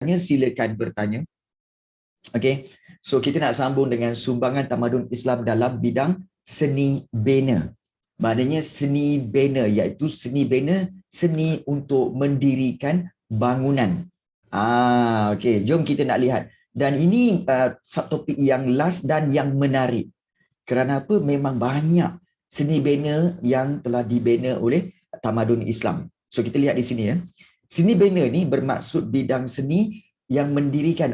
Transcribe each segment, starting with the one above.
silakan bertanya. Okey. So kita nak sambung dengan sumbangan tamadun Islam dalam bidang seni bina. Maknanya seni bina iaitu seni bina, seni untuk mendirikan bangunan. Okey, jom kita nak lihat. Dan ini subtopik yang last dan yang menarik. Kerana apa? Memang banyak seni bina yang telah dibina oleh tamadun Islam. So kita lihat di sini ya. Seni bina ni bermaksud bidang seni yang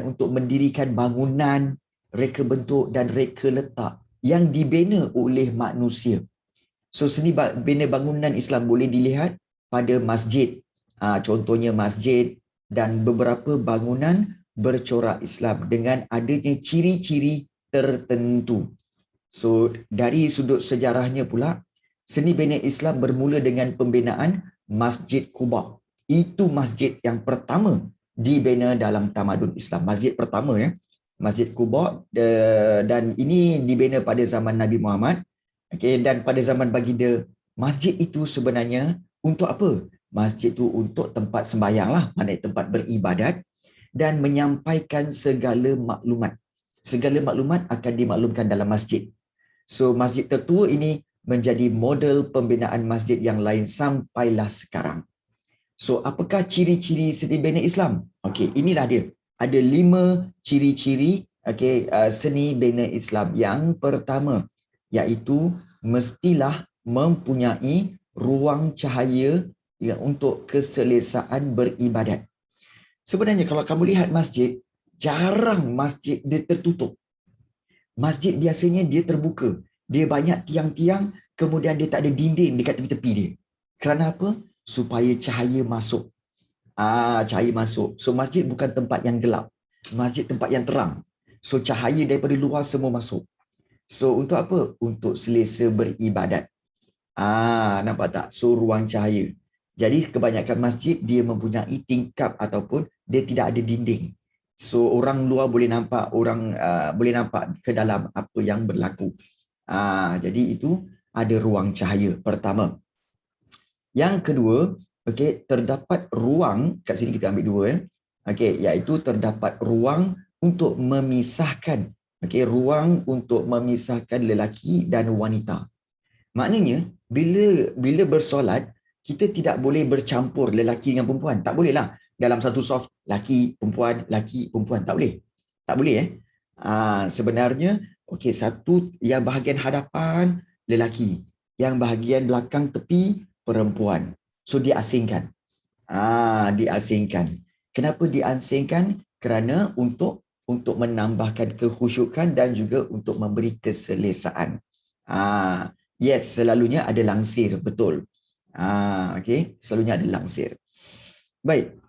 untuk mendirikan bangunan, reka bentuk dan reka letak yang dibina oleh manusia. So seni bina bangunan Islam boleh dilihat pada masjid. Contohnya masjid dan beberapa bangunan bercorak Islam dengan adanya ciri-ciri tertentu. So dari sudut sejarahnya pula, seni bina Islam bermula dengan pembinaan Masjid Quba. Itu masjid yang pertama dibina dalam tamadun Islam. Masjid pertama ya, Masjid Quba, dan ini dibina pada zaman Nabi Muhammad. Okay, dan pada zaman baginda, masjid itu sebenarnya untuk apa? Masjid itu untuk tempat sembahyang lah, maknanya tempat beribadat dan menyampaikan segala maklumat. Segala maklumat akan dimaklumkan dalam masjid. So masjid tertua ini menjadi model pembinaan masjid yang lain sampailah sekarang. So apakah ciri-ciri seni bina Islam? Okey, inilah dia. Ada 5 ciri-ciri seni bina Islam. Yang pertama iaitu mestilah mempunyai ruang cahaya untuk keselesaan beribadat. Sebenarnya kalau kamu lihat masjid, jarang masjid dia tertutup. Masjid biasanya dia terbuka. Dia banyak tiang-tiang, kemudian dia tak ada dinding dekat tepi-tepi dia. Kerana apa? Supaya cahaya masuk. Cahaya masuk. So masjid bukan tempat yang gelap. Masjid tempat yang terang. So cahaya daripada luar semua masuk. So untuk apa? Untuk selesa beribadat. Nampak tak? So ruang cahaya. Jadi kebanyakan masjid dia mempunyai tingkap ataupun dia tidak ada dinding. So orang luar boleh nampak, orang boleh nampak ke dalam apa yang berlaku. Jadi itu ada ruang cahaya pertama. Yang kedua, terdapat ruang, kat sini kita ambil dua ya. Iaitu terdapat ruang untuk memisahkan, ruang untuk memisahkan lelaki dan wanita. Maknanya bila bersolat, kita tidak boleh bercampur lelaki dengan perempuan. Tak boleh lah. Dalam satu saf, laki, perempuan, tak boleh. Tak boleh sebenarnya, satu yang bahagian hadapan lelaki, yang bahagian belakang tepi perempuan. So diasingkan. Diasingkan. Kenapa diasingkan? Kerana untuk menambahkan kekhusyukan dan juga untuk memberi keselesaan. Yes, selalunya ada langsir, betul. Selalunya ada langsir. Baik.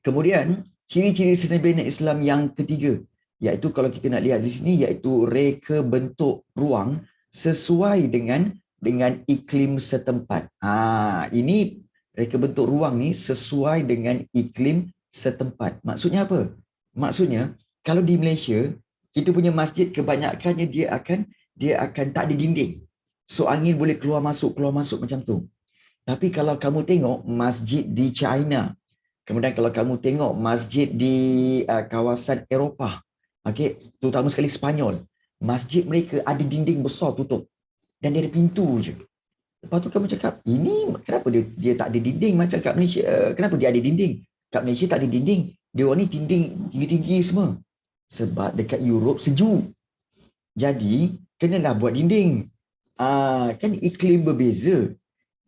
Kemudian, ciri-ciri seni bina Islam yang ketiga, iaitu kalau kita nak lihat di sini, iaitu reka bentuk ruang sesuai dengan iklim setempat. Ini reka bentuk ruang ni sesuai dengan iklim setempat. Maksudnya apa? Maksudnya, kalau di Malaysia, kita punya masjid kebanyakannya dia akan tak ada dinding. So angin boleh keluar masuk macam tu. Tapi kalau kamu tengok masjid di China, kemudian kalau kamu tengok masjid di kawasan Eropah, terutama sekali Sepanyol, masjid mereka ada dinding besar tutup dan dia ada pintu je. Lepas tu kamu cakap, ini kenapa dia tak ada dinding macam kat Malaysia? Kenapa dia ada dinding? Kat Malaysia tak ada dinding. Dia orang ni dinding tinggi-tinggi semua. Sebab dekat Europe sejuk. Jadi, kenalah buat dinding. Kan iklim berbeza.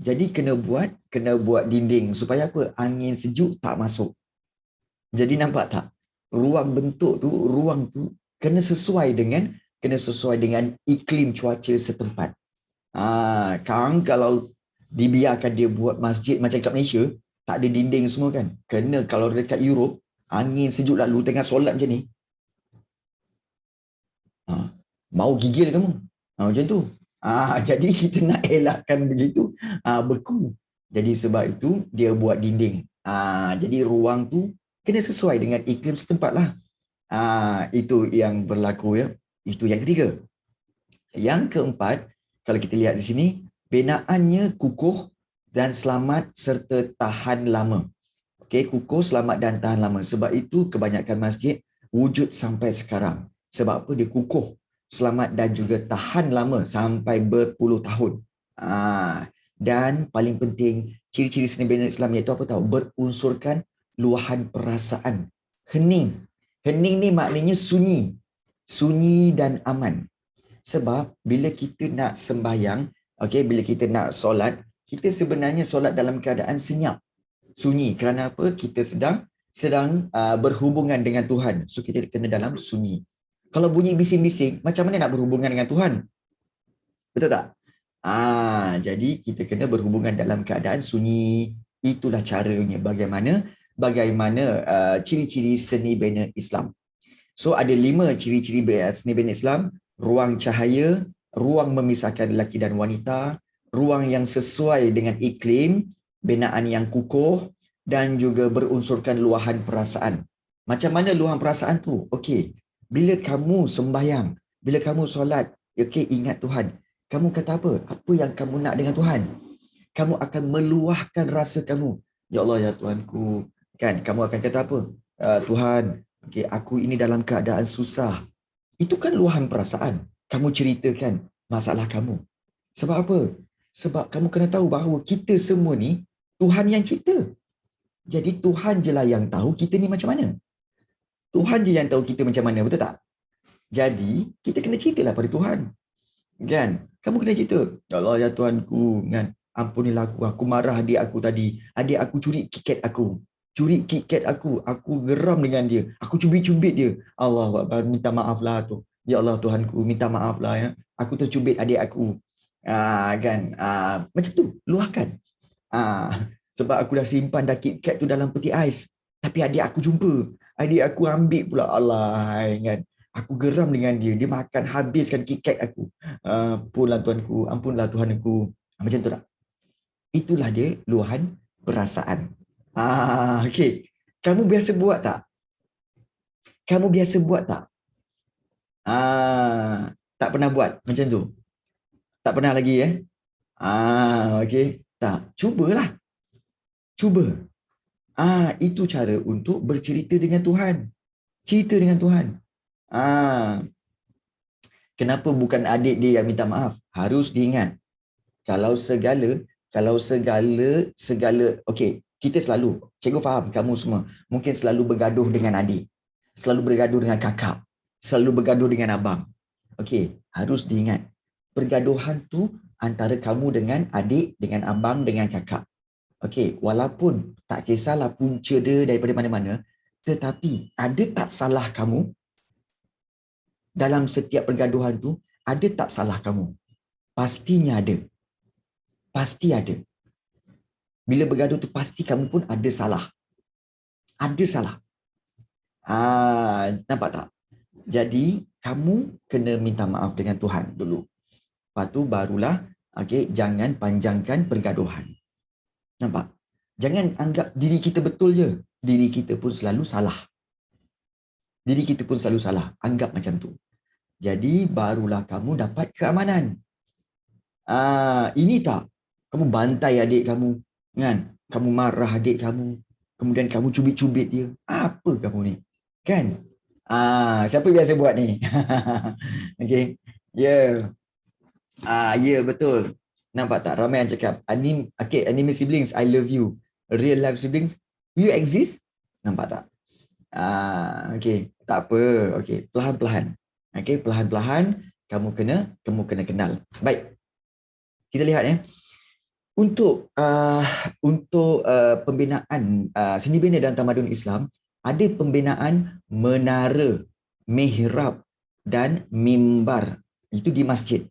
Jadi kena buat dinding supaya apa? Angin sejuk tak masuk. Jadi nampak tak? Ruang tu kena sesuai dengan iklim cuaca setempat. Kalau dibiarkan dia buat masjid macam kat Malaysia, tak ada dinding semua kan. Kena kalau dekat Europe, angin sejuk lalu tengah solat macam ni. Mau gigil kamu. Macam tu. Jadi kita nak elakkan begitu, beku. Jadi sebab itu dia buat dinding. Jadi ruang tu kena sesuai dengan iklim setempat lah. Itu yang berlaku ya. Itu yang ketiga. Yang keempat, kalau kita lihat di sini, binaannya kukuh dan selamat serta tahan lama. Okay, kukuh, selamat dan tahan lama. Sebab itu kebanyakan masjid wujud sampai sekarang. Sebab apa? Dia kukuh, selamat dan juga tahan lama sampai berpuluh tahun. Dan paling penting, ciri-ciri seni bina Islam iaitu apa tahu? Berunsurkan luahan perasaan. Hening. Hening ni maknanya sunyi. Sunyi dan aman. Sebab bila kita nak sembahyang, okay, bila kita nak solat, kita sebenarnya solat dalam keadaan senyap. Sunyi. Kerana apa? Kita sedang berhubungan dengan Tuhan. So kita kena dalam sunyi. Kalau bunyi bising-bising, macam mana nak berhubungan dengan Tuhan? Betul tak? Jadi kita kena berhubungan dalam keadaan sunyi. Itulah caranya bagaimana ciri-ciri seni bina Islam. So ada 5 ciri-ciri seni bina Islam: ruang cahaya, ruang memisahkan lelaki dan wanita, ruang yang sesuai dengan iklim, binaan yang kukuh, dan juga berunsurkan luahan perasaan. Macam mana luahan perasaan tu? Okey, bila kamu sembahyang, bila kamu solat, okey, ingat Tuhan. Kamu kata apa? Apa yang kamu nak dengan Tuhan? Kamu akan meluahkan rasa kamu. Ya Allah, ya Tuhanku. Kan, kamu akan kata apa? Tuhan, okey, aku ini dalam keadaan susah. Itu kan luahan perasaan. Kamu ceritakan masalah kamu. Sebab apa? Sebab kamu kena tahu bahawa kita semua ni Tuhan yang cipta. Jadi Tuhan je lah yang tahu kita ni macam mana. Tuhan je yang tahu kita macam mana, betul tak? Jadi kita kena ceritalah pada Tuhan. Kan? Kamu kena cerita. Ya Allah, ya Tuhanku, kan? Ampunilah aku. Aku marah adik aku tadi. Adik aku curi KitKat aku. Curi KitKat aku. Aku geram dengan dia. Aku cubit-cubit dia. Allah Akbar, minta maaf lah tu. Ya Allah Tuhanku, minta maaf lah ya. Aku tercubit adik aku. Kan? Macam tu. Luahkan. Sebab aku dah simpan dah KitKat tu dalam peti ais. Tapi adik aku jumpa. Adik aku ambil pula. Allah, kan? Aku geram dengan dia. Dia makan habiskan KitKat aku. Ampunlah Tuanku. Ampunlah Tuhanku. Macam tu tak? Itulah dia luahan perasaan. Okey. Kamu biasa buat tak? Kamu biasa buat tak? Tak pernah buat macam tu? Tak pernah lagi okey. Tak. Cubalah. Cuba. Itu cara untuk bercerita dengan Tuhan. Cerita dengan Tuhan. Kenapa bukan adik dia yang minta maaf? Harus diingat. Kalau segala, okey, kita selalu, cikgu faham kamu semua, mungkin selalu bergaduh dengan adik, selalu bergaduh dengan kakak, selalu bergaduh dengan abang. Okey, harus diingat. Pergaduhan tu antara kamu dengan adik, dengan abang, dengan kakak. Okey, walaupun tak kisahlah punca dia daripada mana-mana, tetapi ada tak salah kamu dalam setiap pergaduhan tu? Ada tak salah kamu? Pastinya ada. Pasti ada. Bila bergaduh tu pasti kamu pun ada salah. Ada salah. Nampak tak? Jadi kamu kena minta maaf dengan Tuhan dulu. Lepas tu barulah jangan panjangkan pergaduhan. Nampak? Jangan anggap diri kita betul je. Diri kita pun selalu salah. Diri kita pun selalu salah. Anggap macam tu. Jadi barulah kamu dapat keamanan. Ini tak? Kamu bantai adik kamu, kan? Kamu marah adik kamu, kemudian kamu cubit-cubit dia. Apa kamu ni? Kan? Siapa biasa buat ni? Okey. Ya. Ya, betul. Nampak tak? Ramai yang cakap, anime siblings, I love you. Real life siblings, you exist? Nampak tak? Okey. Tak apa. Okey, perlahan-perlahan. Okey, perlahan-perlahan kamu kena kenal. Baik. Kita lihat untuk pembinaan seni bina dan tamadun Islam, ada pembinaan menara, mihrab dan mimbar. Itu di masjid.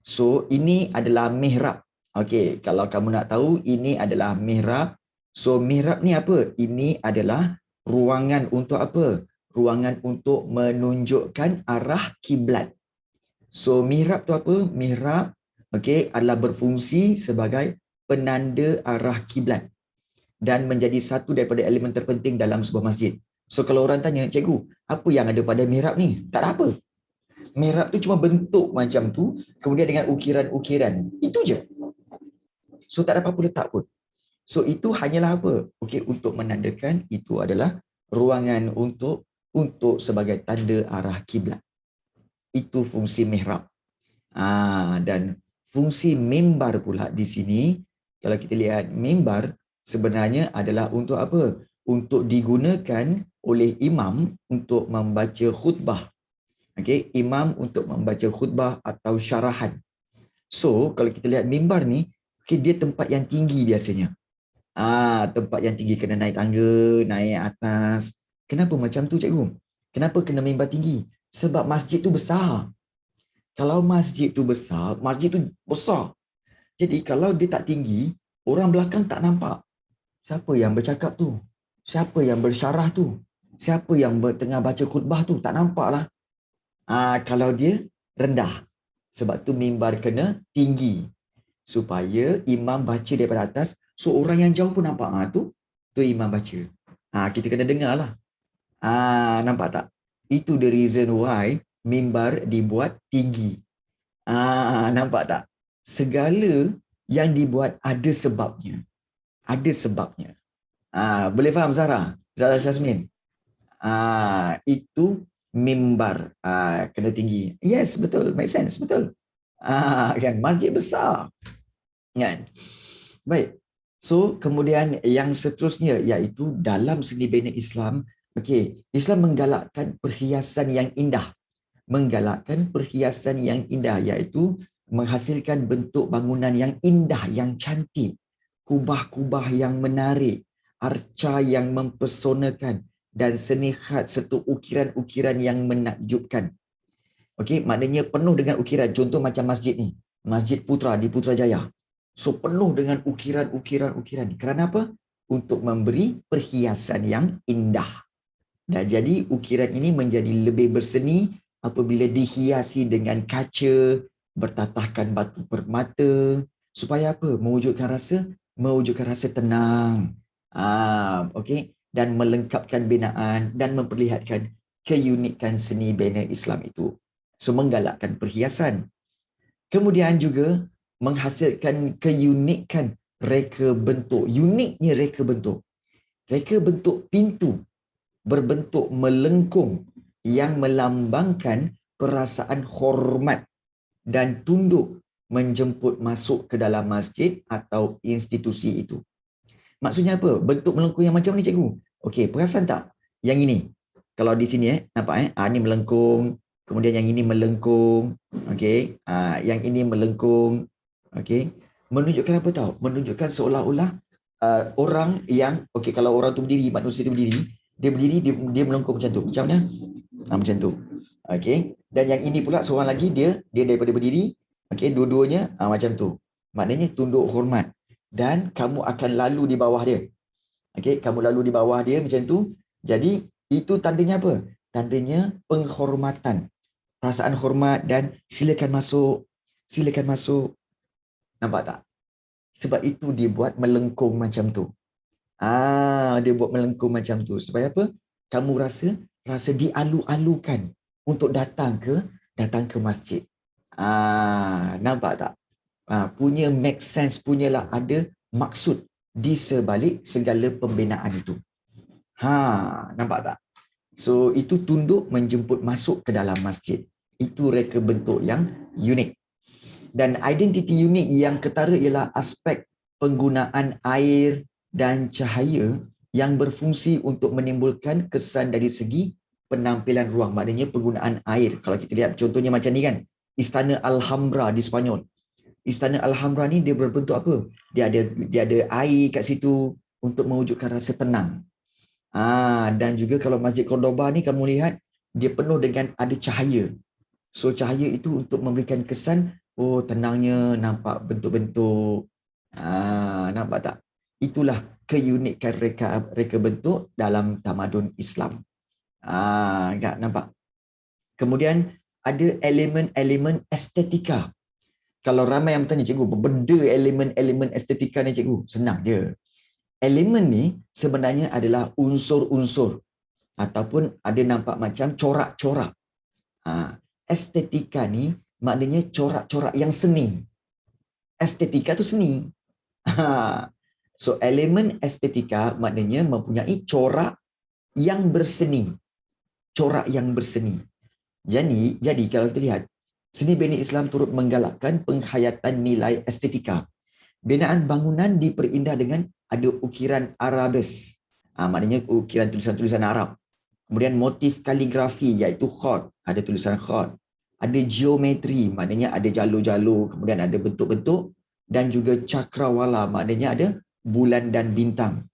So ini adalah mihrab. Okey, kalau kamu nak tahu, ini adalah mihrab. So mihrab ni apa? Ini adalah ruangan untuk apa? Ruangan untuk menunjukkan arah kiblat. So mihrab tu apa? Mihrab adalah berfungsi sebagai penanda arah kiblat dan menjadi satu daripada elemen terpenting dalam sebuah masjid. So kalau orang tanya, cikgu, apa yang ada pada mihrab ni? Tak ada apa. Mihrab tu cuma bentuk macam tu, kemudian dengan ukiran-ukiran. Itu je. So tak ada apa-apa letak pun. So itu hanyalah apa? Okey, untuk menandakan itu adalah ruangan untuk sebagai tanda arah kiblat. Itu fungsi mihrab. Dan fungsi mimbar pula di sini, kalau kita lihat mimbar sebenarnya adalah untuk apa? Untuk digunakan oleh imam untuk membaca khutbah. Okey, imam untuk membaca khutbah atau syarahan. So, kalau kita lihat mimbar ni, okay, dia tempat yang tinggi biasanya. Tempat yang tinggi, kena naik tangga, naik atas. Kenapa macam tu cikgu? Kenapa kena mimbar tinggi? Sebab masjid tu besar. Kalau masjid tu besar. Jadi kalau dia tak tinggi, orang belakang tak nampak. Siapa yang bercakap tu? Siapa yang bersyarah tu? Siapa yang tengah baca khutbah tu? Tak nampak lah. Kalau dia rendah. Sebab tu mimbar kena tinggi. Supaya imam baca daripada atas, so orang yang jauh pun nampak. Tu imam baca. Kita kena dengar lah. Nampak tak? Itu the reason why mimbar dibuat tinggi. Nampak tak? Segala yang dibuat ada sebabnya. Ada sebabnya. Boleh faham Zara? Zara Syazmin? Itu mimbar. Kena tinggi. Yes, betul. Make sense. Betul. Kan? Masjid besar. Kan? Baik. So, kemudian yang seterusnya iaitu dalam seni bina Islam, okey, Islam menggalakkan perhiasan yang indah. Menggalakkan perhiasan yang indah iaitu menghasilkan bentuk bangunan yang indah, yang cantik, kubah-kubah yang menarik, arca yang mempersonakan dan seni khat serta ukiran-ukiran yang menakjubkan. Okey, maknanya penuh dengan ukiran. Contoh macam masjid ni, Masjid Putra di Putrajaya. So penuh dengan ukiran-ukiran. Kerana apa? Untuk memberi perhiasan yang indah. Dan jadi ukiran ini menjadi lebih berseni apabila dihiasi dengan kaca, bertatahkan batu permata. Supaya apa? Mewujudkan rasa tenang. Okey, dan melengkapkan binaan dan memperlihatkan keunikan seni bina Islam itu. So menggalakkan perhiasan. Kemudian juga menghasilkan keunikan reka bentuk. Uniknya reka bentuk. Reka bentuk pintu berbentuk melengkung yang melambangkan perasaan hormat dan tunduk menjemput masuk ke dalam masjid atau institusi itu. Maksudnya apa? Bentuk melengkung yang macam ni cikgu. Okey, perasan tak? Yang ini. Kalau di sini nampak ni melengkung, kemudian yang ini melengkung, okey. Yang ini melengkung, okey. Menunjukkan apa tahu? Menunjukkan seolah-olah orang yang okey, kalau orang tu berdiri, manusia tu berdiri, dia melengkung macam tu. Macam mana? Macam tu. Okey. Dan yang ini pula seorang lagi dia daripada berdiri, okey, dua-duanya macam tu. Maknanya tunduk hormat dan kamu akan lalu di bawah dia. Okey, kamu lalu di bawah dia macam tu. Jadi itu tandanya apa? Tandanya penghormatan. Perasaan hormat dan silakan masuk. Silakan masuk. Nampak tak? Sebab itu dia buat melengkung macam tu. Dia buat melengkung macam tu. Supaya apa? Kamu rasa dialu-alukan untuk datang ke masjid. Nampak tak? Punya make sense, punyalah ada maksud di sebalik segala pembinaan itu. Nampak tak? So itu tunduk menjemput masuk ke dalam masjid. Itu reka bentuk yang unik. Dan identiti unik yang ketara ialah aspek penggunaan air dan cahaya yang berfungsi untuk menimbulkan kesan dari segi penampilan ruang. Maknanya penggunaan air. Kalau kita lihat contohnya macam ni kan. Istana Alhambra di Sepanyol. Istana Alhambra ni dia berbentuk apa? Dia ada air kat situ untuk mewujudkan rasa tenang. Dan juga kalau Masjid Cordoba ni kamu lihat dia penuh dengan ada cahaya. So cahaya itu untuk memberikan kesan tenangnya, nampak bentuk-bentuk. Nampak tak? Itulah keunikan reka bentuk dalam tamadun Islam. Enggak nampak? Kemudian ada elemen-elemen estetika. Kalau ramai yang bertanya, cikgu, benda elemen-elemen estetika ni cikgu? Senang je. Elemen ni sebenarnya adalah unsur-unsur ataupun ada nampak macam corak-corak. Estetika ni maknanya corak-corak yang seni. Estetika tu seni. So elemen estetika maknanya mempunyai corak yang berseni. Corak yang berseni. Jadi kalau kita lihat, seni bina Islam turut menggalakkan penghayatan nilai estetika. Binaan bangunan diperindah dengan ada ukiran Arabes. Maknanya ukiran tulisan-tulisan Arab. Kemudian motif kaligrafi iaitu khat, ada tulisan khat. Ada geometri, maknanya ada jalur-jalur, kemudian ada bentuk-bentuk, dan juga cakrawala, maknanya ada bulan dan bintang.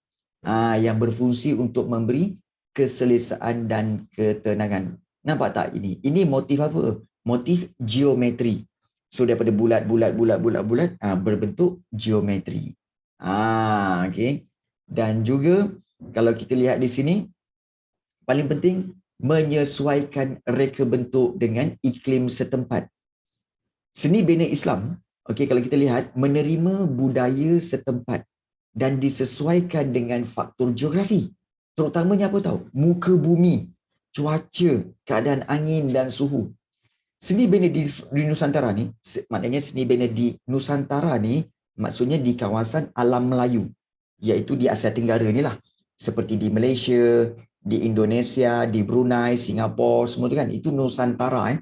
Yang berfungsi untuk memberi keselesaan dan ketenangan. Nampak tak ini? Ini motif apa? Motif geometri. So daripada bulat berbentuk geometri. Okay. Dan juga kalau kita lihat di sini, paling penting menyesuaikan reka bentuk dengan iklim setempat. Seni bina Islam, okay, kalau kita lihat, menerima budaya setempat dan disesuaikan dengan faktor geografi. Terutamanya apa tahu? Muka bumi, cuaca, keadaan angin dan suhu. Seni bina di Nusantara ni, maknanya seni bina di Nusantara ni, maksudnya di kawasan alam Melayu, iaitu di Asia Tenggara ni lah. Seperti di Malaysia, di Indonesia, di Brunei, Singapura, semua tu kan, itu Nusantara.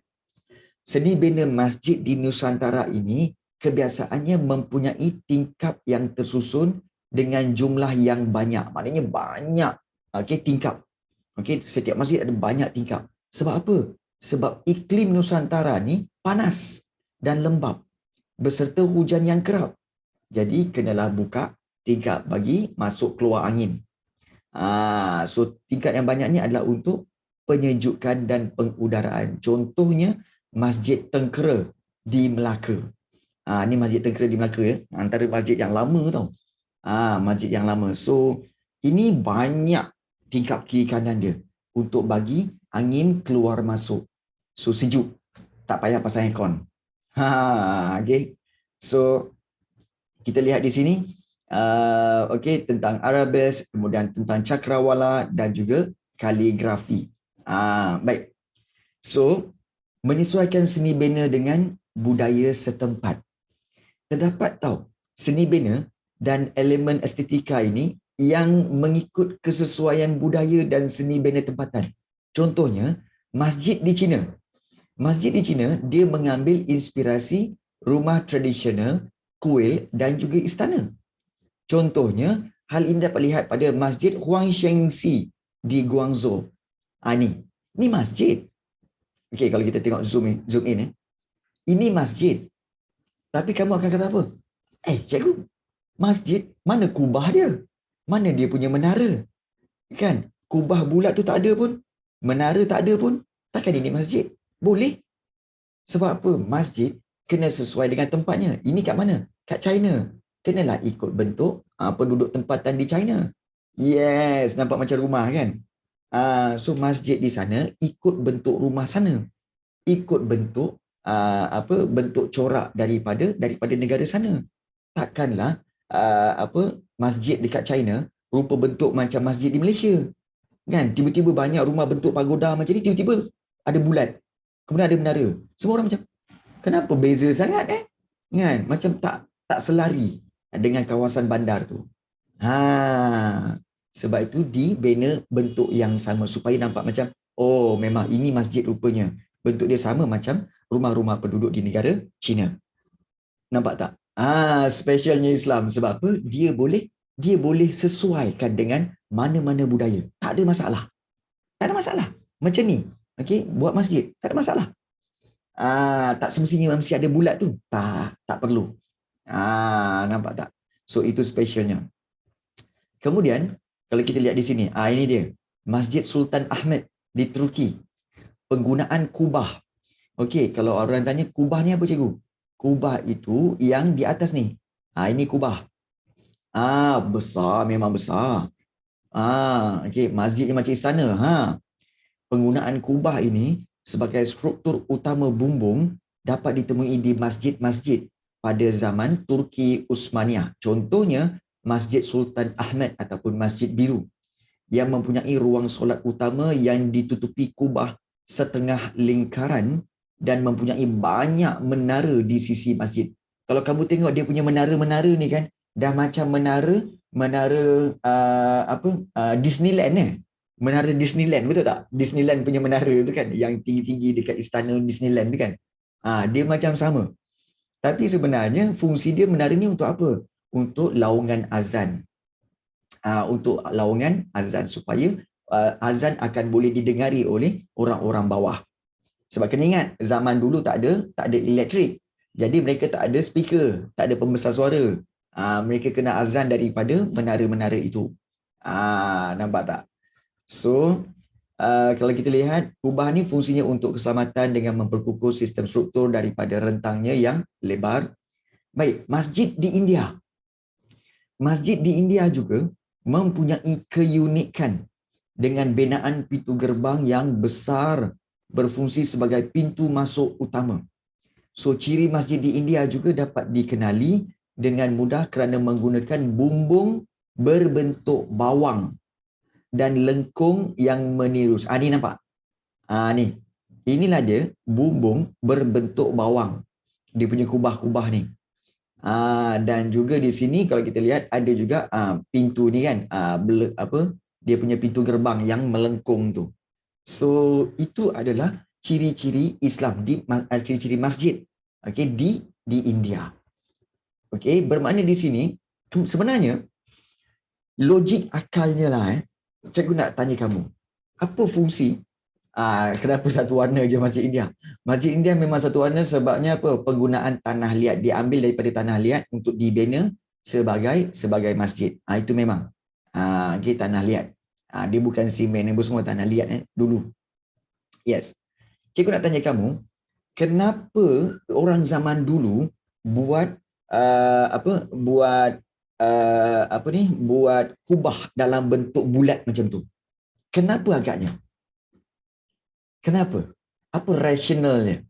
Seni bina masjid di Nusantara ini kebiasaannya mempunyai tingkap yang tersusun dengan jumlah yang banyak. Maknanya banyak tingkap. Setiap masjid ada banyak tingkap. Sebab apa? Sebab iklim Nusantara ni panas dan lembap beserta hujan yang kerap. Jadi kenalah buka tingkap bagi masuk keluar angin. So tingkat yang banyak ni adalah untuk penyejukan dan pengudaraan. Contohnya Masjid Tengkera di Melaka. Ni Masjid Tengkera di Melaka ya. Antara masjid yang lama tau. Masjid yang lama. So ini banyak tingkap kiri kanan dia untuk bagi angin keluar masuk. So sejuk. Tak payah pasang aircon. Okay. So kita lihat di sini. Tentang Arabes, kemudian tentang cakrawala dan juga kaligrafi. Baik. So, menyesuaikan seni bina dengan budaya setempat. Terdapat tahu, seni bina dan elemen estetika ini yang mengikut kesesuaian budaya dan seni bina tempatan. Contohnya, masjid di China. Masjid di China, dia mengambil inspirasi rumah tradisional, kuil dan juga istana. Contohnya, hal ini dapat lihat pada Masjid Huangshengxi di Guangzhou. Ini masjid. Okey, kalau kita tengok zoom in. Ini masjid. Tapi kamu akan kata apa? Cikgu, masjid, mana kubah dia? Mana dia punya menara? Kan? Kubah bulat tu tak ada pun. Menara tak ada pun. Takkan ini masjid? Boleh. Sebab apa? Masjid kena sesuai dengan tempatnya. Ini kat mana? Kat China. Kenalah ikut bentuk penduduk tempatan di China. Yes, nampak macam rumah kan? So masjid di sana ikut bentuk rumah sana. Ikut bentuk bentuk corak daripada negara sana. Takkanlah masjid dekat China rupa bentuk macam masjid di Malaysia. Kan? Tiba-tiba banyak rumah bentuk pagoda macam ni, tiba-tiba ada bulat. Kemudian ada menara. Semua orang macam, kenapa beza sangat Kan? Macam tak selari dengan kawasan bandar tu. Sebab itu dibina bentuk yang sama supaya nampak macam, oh memang ini masjid rupanya. Bentuk dia sama macam rumah-rumah penduduk di negara China. Nampak tak? Specialnya Islam. Sebab apa? Dia boleh sesuaikan dengan mana-mana budaya. Tak ada masalah. Tak ada masalah. Macam ni. Okay, buat masjid. Tak ada masalah. Tak semestinya mesti ada bulat tu. Tak perlu. Nampak tak? So itu specialnya. Kemudian kalau kita lihat di sini, ini dia. Masjid Sultan Ahmed di Turki. Penggunaan kubah. Okey, kalau orang tanya kubah ni apa cikgu? Kubah itu yang di atas ni. Ini kubah. Besar, memang besar. Okey, masjid ni macam istana. Penggunaan kubah ini sebagai struktur utama bumbung dapat ditemui di masjid-masjid pada zaman Turki Utsmaniyah. Contohnya, Masjid Sultan Ahmed ataupun Masjid Biru yang mempunyai ruang solat utama yang ditutupi kubah setengah lingkaran dan mempunyai banyak menara di sisi masjid. Kalau kamu tengok dia punya menara-menara ni kan, dah macam menara menara Disneyland menara Disneyland, betul tak? Disneyland punya menara tu kan, yang tinggi-tinggi dekat istana Disneyland tu kan. Dia macam sama. Tapi sebenarnya fungsi dia menara ni untuk apa? Untuk laungan azan. Untuk laungan azan supaya azan akan boleh didengari oleh orang-orang bawah. Sebab kena ingat, zaman dulu tak ada elektrik. Jadi mereka tak ada speaker, tak ada pembesar suara. Mereka kena azan daripada menara-menara itu. Nampak tak? So, kalau kita lihat, kubah ni fungsinya untuk keselamatan dengan memperkukuh sistem struktur daripada rentangnya yang lebar. Baik, masjid di India. Masjid di India juga mempunyai keunikan dengan binaan pintu gerbang yang besar berfungsi sebagai pintu masuk utama. So, ciri masjid di India juga dapat dikenali dengan mudah kerana menggunakan bumbung berbentuk bawang dan lengkung yang menirus. Ni nampak? Ni. Inilah dia bumbung berbentuk bawang. Dia punya kubah-kubah ni. Dan juga di sini kalau kita lihat ada juga pintu ni kan, dia punya pintu gerbang yang melengkung tu. So itu adalah ciri-ciri Islam, ciri-ciri masjid, okey, di India. Okey, bermakna di sini sebenarnya logik akalnya lah, cikgu nak tanya kamu, apa fungsi kenapa satu warna je Masjid India? Masjid India memang satu warna sebabnya apa? Penggunaan tanah liat, diambil daripada tanah liat untuk dibina sebagai masjid. Itu memang. Okay, tanah liat. Dia bukan simen, dia semua tanah liat dulu. Yes. Cikgu nak tanya kamu, kenapa orang zaman dulu buat buat kubah dalam bentuk bulat macam tu? Kenapa agaknya? Kenapa? Apa rasionalnya?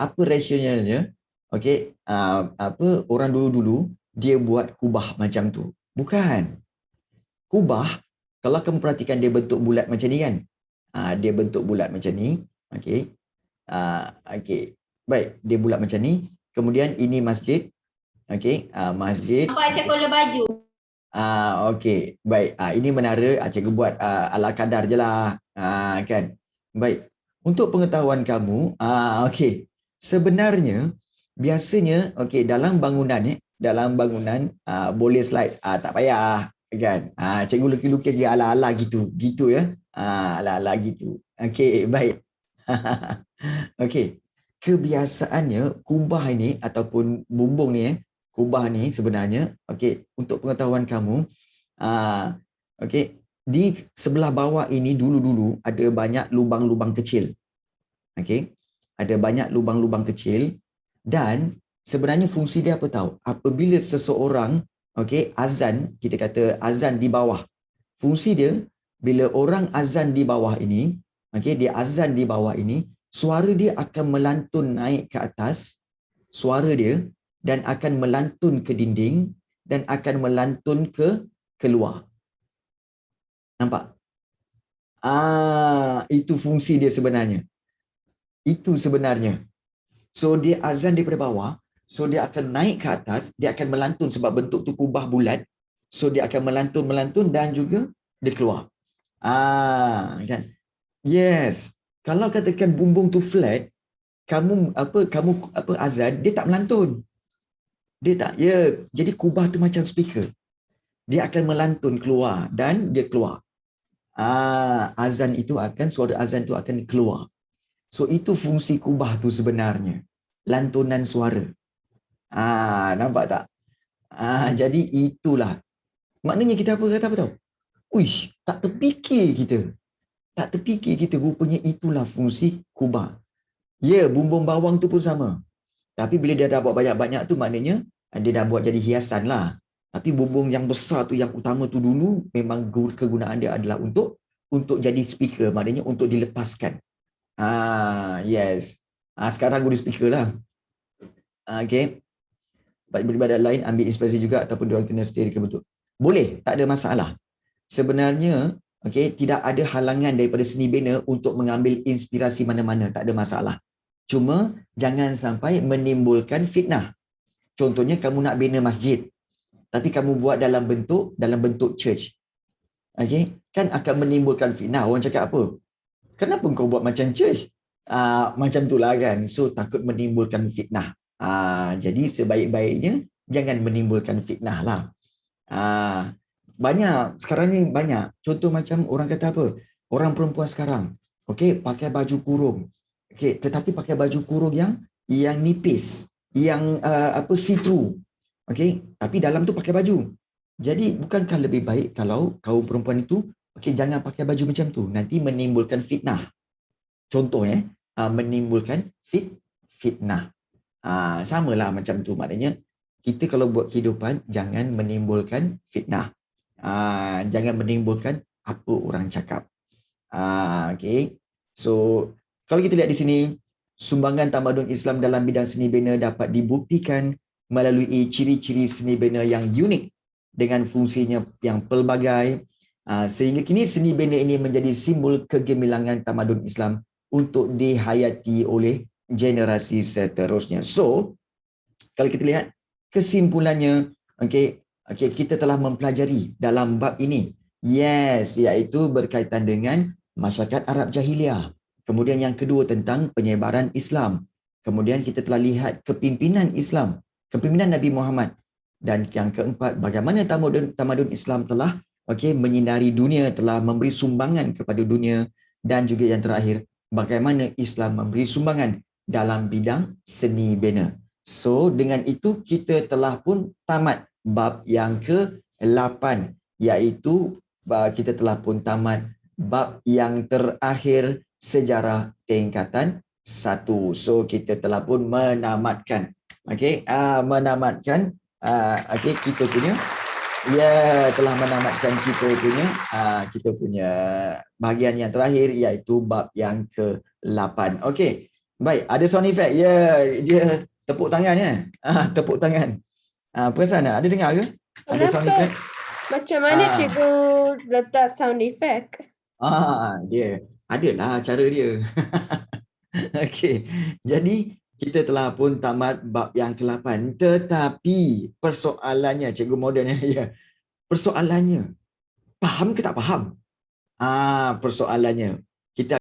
Apa rasionalnya? Okey, orang dulu-dulu dia buat kubah macam tu? Bukan. Kubah, kalau kamu perhatikan dia bentuk bulat macam ni kan? Dia bentuk bulat macam ni. Okey. Okey. Baik, dia bulat macam ni. Kemudian ini masjid. Okey, masjid. Nampak macam kola baju. Okey. Baik, ini menara. Cikgu buat ala kadar je lah. Kan? Baik. Untuk pengetahuan kamu, okey. Sebenarnya, biasanya, okey, dalam bangunan boleh slide. Tak payah. Kan? Cikgu lukis-lukis je ala-ala gitu. Gitu ya. Ala-ala gitu. Okey, baik. Okey. Kebiasaannya, kubah ini ataupun bumbung ni, kubah ni sebenarnya, okey, untuk pengetahuan kamu, okey, di sebelah bawah ini dulu-dulu ada banyak lubang-lubang kecil. Okey. Ada banyak lubang-lubang kecil dan sebenarnya fungsi dia apa tahu? Apabila seseorang okey azan, kita kata azan di bawah. Fungsi dia bila orang azan di bawah ini, okey, dia azan di bawah ini, suara dia akan melantun naik ke atas, suara dia, dan akan melantun ke dinding dan akan melantun ke keluar. Nampak? Itu fungsi dia sebenarnya. Itu sebenarnya. So dia azan daripada bawah, so dia akan naik ke atas, dia akan melantun sebab bentuk tu kubah bulat. So dia akan melantun dan juga dia keluar. Kan? Yes. Kalau katakan bumbung tu flat, kamu azan, dia tak melantun. Dia tak. Ya, jadi kubah tu macam speaker. Dia akan melantun keluar dan dia keluar. Azan itu akan, suara azan itu akan keluar. So itu fungsi kubah tu sebenarnya. Lantunan suara. Nampak tak? Jadi itulah. Maknanya kita kata apa tahu? Uish, tak terfikir kita. Tak terfikir kita rupanya itulah fungsi kubah. Ya, bumbung bawang tu pun sama. Tapi bila dia dah buat banyak-banyak tu maknanya dia dah buat jadi hiasan lah. Tapi bumbung yang besar tu, yang utama tu dulu memang kegunaan dia adalah untuk jadi speaker. Maknanya untuk dilepaskan. Yes. Sekarang guna speaker lah. Okay. Beribadat lain ambil inspirasi juga ataupun dia kena stay betul. Boleh, tak ada masalah. Sebenarnya, okay, tidak ada halangan daripada seni bina untuk mengambil inspirasi mana-mana, tak ada masalah. Cuma jangan sampai menimbulkan fitnah. Contohnya kamu nak bina masjid. tapi kamu buat dalam bentuk church. Okey, kan akan menimbulkan fitnah. Orang cakap apa? Kenapa kau buat macam church? Macam itulah kan. So takut menimbulkan fitnah. Jadi sebaik-baiknya jangan menimbulkan fitnah lah. Banyak sekarang ni banyak. Contoh macam orang kata apa? Orang perempuan sekarang, okey, pakai baju kurung. Okey, tetapi pakai baju kurung yang nipis, yang see through. Okey, tapi dalam tu pakai baju. Jadi bukankah lebih baik kalau kaum perempuan itu jangan pakai baju macam tu, nanti menimbulkan fitnah. Contoh menimbulkan fitnah. Samalah macam tu, maknanya kita kalau buat kehidupan jangan menimbulkan fitnah. Jangan menimbulkan apa orang cakap. Okay. So kalau kita lihat di sini, sumbangan tamadun Islam dalam bidang seni bina dapat dibuktikan melalui ciri-ciri seni bina yang unik dengan fungsinya yang pelbagai, sehingga kini seni bina ini menjadi simbol kegemilangan tamadun Islam untuk dihayati oleh generasi seterusnya. So, kalau kita lihat kesimpulannya, kita telah mempelajari dalam bab ini, iaitu berkaitan dengan masyarakat Arab Jahiliah. Kemudian yang kedua tentang penyebaran Islam. Kemudian kita telah lihat kepimpinan Islam, kepimpinan Nabi Muhammad. Dan yang keempat, bagaimana tamadun Islam telah menyinari dunia, telah memberi sumbangan kepada dunia. Dan juga yang terakhir, bagaimana Islam memberi sumbangan dalam bidang seni bina. So, dengan itu kita telah pun tamat bab yang ke-8, iaitu kita telah pun tamat bab yang terakhir, sejarah tingkatan 1. So, kita telah pun menamatkan. Menamatkan kita punya, telah menamatkan kita punya bahagian yang terakhir, iaitu bab yang ke-8. Okey. Baik, ada sound effect. Dia tepuk tangan tepuk tangan. Perasan tak? Ada dengar ke? Ada sound effect? Macam mana cikgu letak sound effect? Dia adalah cara dia. Okey. Jadi kita telah pun tamat bab yang ke-8, tetapi persoalannya, cikgu moden persoalannya, faham ke tak faham? Persoalannya, kita